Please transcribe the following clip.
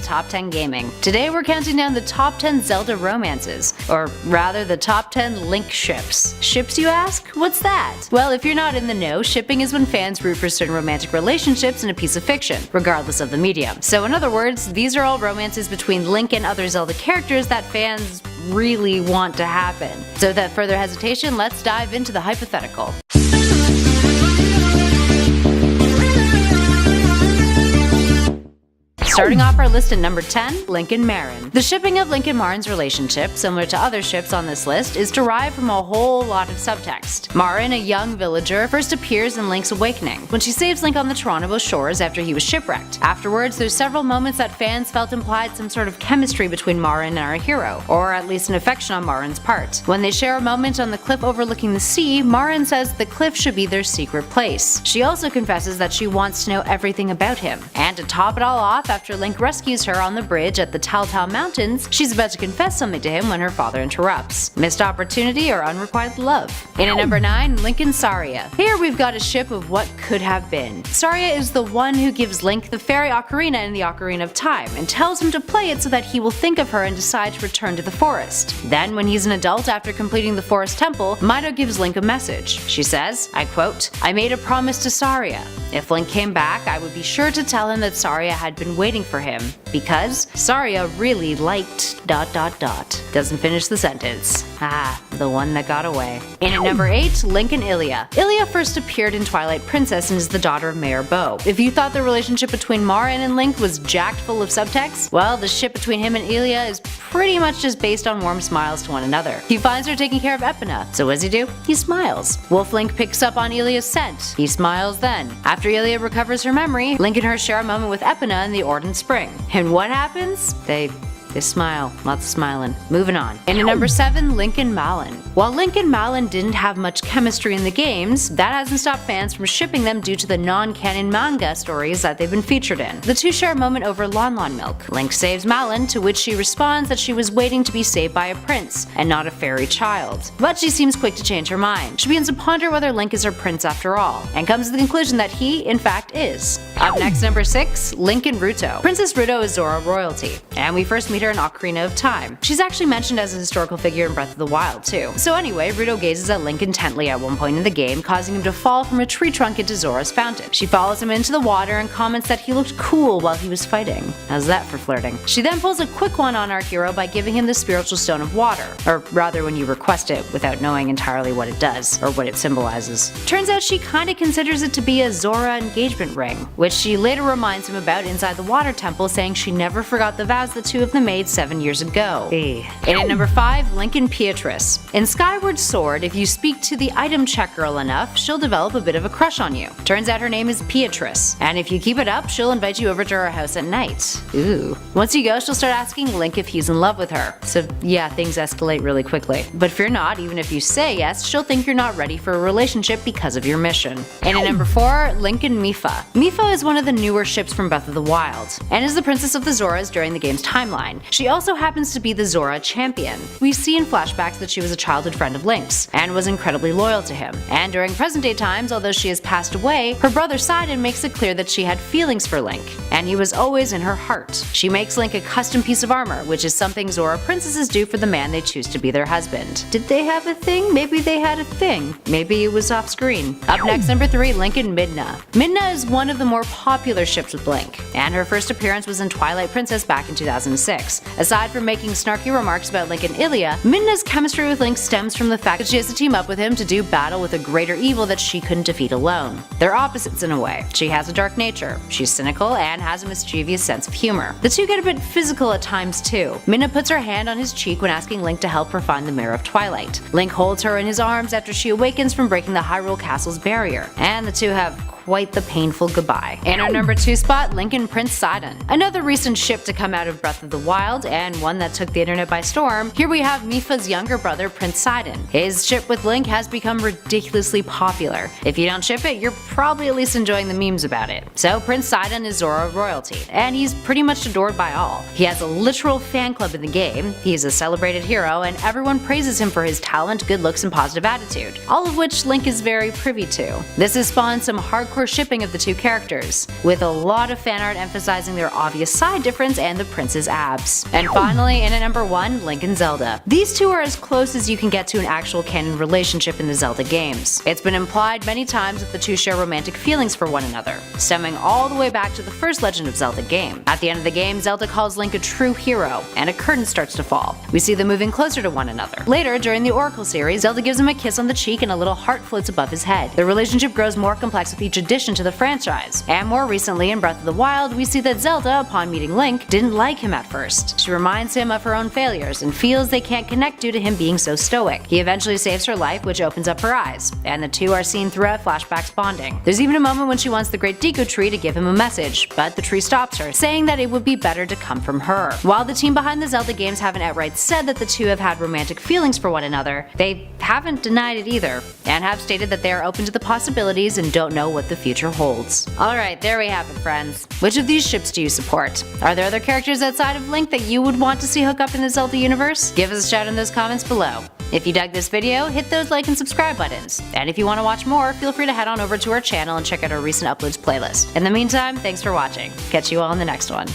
Top 10 Gaming. Today we're counting down the top 10 Zelda Romances, or rather the top 10 Link ships. Ships, you ask? What's that? Well, if you're not in the know, shipping is when fans root for certain romantic relationships in a piece of fiction, regardless of the medium. So in other words, these are all romances between Link and other Zelda characters that fans really want to happen. So without further hesitation, let's dive into the hypothetical. Starting off our list at number 10, Link and Marin. The shipping of Link and Marin's relationship, similar to other ships on this list, is derived from a whole lot of subtext. Marin, a young villager, first appears in Link's awakening, when she saves Link on the Toronto shores after he was shipwrecked. Afterwards, there's several moments that fans felt implied some sort of chemistry between Marin and our hero, or at least an affection on Marin's part. When they share a moment on the cliff overlooking the sea, Marin says the cliff should be their secret place. She also confesses that she wants to know everything about him. And to top it all off, after Link rescues her on the bridge at the Telltale Mountains, she's about to confess something to him when her father interrupts. Missed opportunity or unrequited love? In at number 9, Link and Saria. Here we've got a ship of what could have been. Saria is the one who gives Link the fairy ocarina in the Ocarina of Time and tells him to play it so that he will think of her and decide to return to the forest. Then, when he's an adult after completing the forest temple, Mido gives Link a message. She says, I quote, "I made a promise to Saria. If Link came back, I would be sure to tell him that Saria had been waiting for him, because Saria really liked ... Doesn't finish the sentence. Ah, the one that got away. In at number 8, Link and Ilia. Ilia first appeared in Twilight Princess and is the daughter of Mayor Bo. If you thought the relationship between Marin and Link was jacked full of subtext, well, the ship between him and Ilia is pretty much just based on warm smiles to one another. He finds her taking care of Epona, so what does he do? He smiles. Wolf Link picks up on Ilia's scent. He smiles then. After Ilia recovers her memory, Link and her share a moment with Epona in the Orden Spring. And what happens? They smile. Lots of smiling. Moving on. And at number 7, Link and Malon. While Link and Malon didn't have much chemistry in the games, that hasn't stopped fans from shipping them due to the non-canon manga stories that they've been featured in. The two share a moment over Lon Lon milk. Link saves Malon, to which she responds that she was waiting to be saved by a prince, and not a fairy child. But she seems quick to change her mind. She begins to ponder whether Link is her prince after all, and comes to the conclusion that he, in fact, is. Up next, number 6, Link and Ruto. Princess Ruto is Zora royalty, and we first meet her in Ocarina of Time. She's actually mentioned as a historical figure in Breath of the Wild too. So anyway, Ruto gazes at Link intently at one point in the game, causing him to fall from a tree trunk into Zora's fountain. She follows him into the water and comments that he looked cool while he was fighting. How's that for flirting? She then pulls a quick one on our hero by giving him the spiritual stone of water, or rather when you request it without knowing entirely what it does, or what it symbolizes. Turns out she kinda considers it to be a Zora engagement ring, which she later reminds him about inside the water temple, saying she never forgot the vows the two of them made 7 years ago. And at number 5, Link and Beatrice. In Skyward Sword, if you speak to the item check girl enough, she'll develop a bit of a crush on you. Turns out her name is Beatrice, and if you keep it up, she'll invite you over to her house at night. Ooh. Once you go, she'll start asking Link if he's in love with her. So yeah, things escalate really quickly. But fear not, even if you say yes, she'll think you're not ready for a relationship because of your mission. And at number 4, Link and Mipha. Mipha is one of the newer ships from Breath of the Wild, and is the princess of the Zoras during the game's timeline. She also happens to be the Zora champion. We see in flashbacks that she was a childhood friend of Link's, and was incredibly loyal to him. And during present day times, although she has passed away, her brother Sidon makes it clear that she had feelings for Link, and he was always in her heart. She makes Link a custom piece of armor, which is something Zora princesses do for the man they choose to be their husband. Did they have a thing? Maybe they had a thing. Maybe it was off screen. Up next, number 3, Link and Midna. Midna is one of the more popular ships with Link, and her first appearance was in Twilight Princess back in 2006. Aside from making snarky remarks about Link and Ilia, Midna's chemistry with Link stems from the fact that she has to team up with him to do battle with a greater evil that she couldn't defeat alone. They're opposites in a way. She has a dark nature, she's cynical, and has a mischievous sense of humor. The two get a bit physical at times too. Midna puts her hand on his cheek when asking Link to help her find the Mirror of Twilight. Link holds her in his arms after she awakens from breaking the Hyrule Castle's barrier, and the two have quite the painful goodbye. In our number 2 spot, Link and Prince Sidon. Another recent ship to come out of Breath of the Wild, and one that took the internet by storm. Here we have Mipha's younger brother, Prince Sidon. His ship with Link has become ridiculously popular. If you don't ship it, you're probably at least enjoying the memes about it. So Prince Sidon is Zora royalty, and he's pretty much adored by all. He has a literal fan club in the game, he's a celebrated hero, and everyone praises him for his talent, good looks, and positive attitude, all of which Link is very privy to. This has spawned some hardcore hardcore shipping of the two characters, with a lot of fan art emphasizing their obvious side difference and the prince's abs. And finally, in at number 1, Link and Zelda. These two are as close as you can get to an actual canon relationship in the Zelda games. It's been implied many times that the two share romantic feelings for one another, stemming all the way back to the first Legend of Zelda game. At the end of the game, Zelda calls Link a true hero, and a curtain starts to fall. We see them moving closer to one another. Later, during the Oracle series, Zelda gives him a kiss on the cheek and a little heart floats above his head. The relationship grows more complex with each addition to the franchise, and more recently in Breath of the Wild, we see that Zelda, upon meeting Link, didn't like him at first. She reminds him of her own failures and feels they can't connect due to him being so stoic. He eventually saves her life, which opens up her eyes, and the two are seen throughout flashbacks bonding. There's even a moment when she wants the Great Deku Tree to give him a message, but the tree stops her, saying that it would be better to come from her. While the team behind the Zelda games haven't outright said that the two have had romantic feelings for one another, they haven't denied it either, and have stated that they are open to the possibilities and don't know what the future holds. Alright, there we have it, friends. Which of these ships do you support? Are there other characters outside of Link that you would want to see hook up in the Zelda universe? Give us a shout in those comments below. If you dug this video, hit those like and subscribe buttons. And if you want to watch more, feel free to head on over to our channel and check out our recent uploads playlist. In the meantime, thanks for watching. Catch you all in the next one.